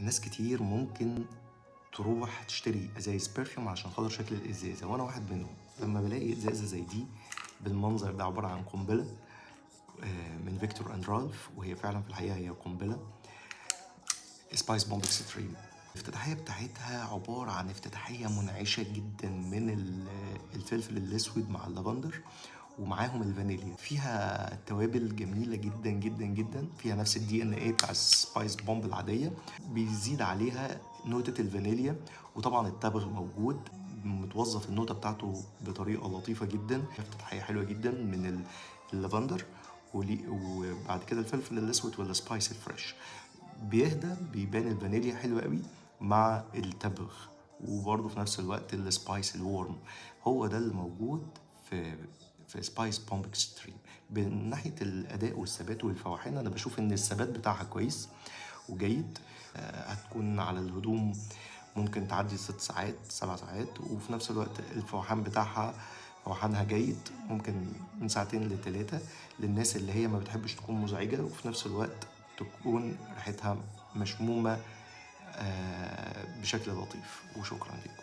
ناس كتير ممكن تروح تشتري ازايز برفيوم عشان خاطر شكل الازازه، وانا واحد منهم. لما بلاقي ازازه زي دي بالمنظر ده عباره عن قنبله من فيكتور اند رالف، وهي فعلا في الحقيقه هي قنبله، سبايس بومب اكستريم. الافتتاحيه بتاعتها عباره عن افتتاحيه منعشه جدا من الفلفل الاسود مع اللافندر ومعاهم الفانيليا. فيها توابل جميله جدا جدا جدا، فيها نفس الدي ان ايه بتاع السبايس بومب العاديه، بيزيد عليها نوتة الفانيليا، وطبعا التبغ موجود متوظف النوتة بتاعته بطريقه لطيفه جدا. افتتاحيه حلوه جدا من اللافندر، وبعد كده الفلفل الاسود والسبايس الفريش. بيهدى، بيبان الفانيليا حلوة قوي مع التبغ، وبرضه في نفس الوقت السبايس الورم. هو ده اللي موجود في سبايس بومب اكستريم. من ناحية الأداء والثبات والفواحان، أنا بشوف إن الثبات بتاعها كويس وجيد. هتكون على الهدوم ممكن تعدي 6 ساعات 7 ساعات، وفي نفس الوقت الفوحان بتاعها فوحانها جيد، ممكن من 2 ل3 للناس اللي هي ما بتحبش تكون مزعجة، وفي نفس الوقت تكون ريحتها مشمومة بشكل لطيف. وشكرا لكم.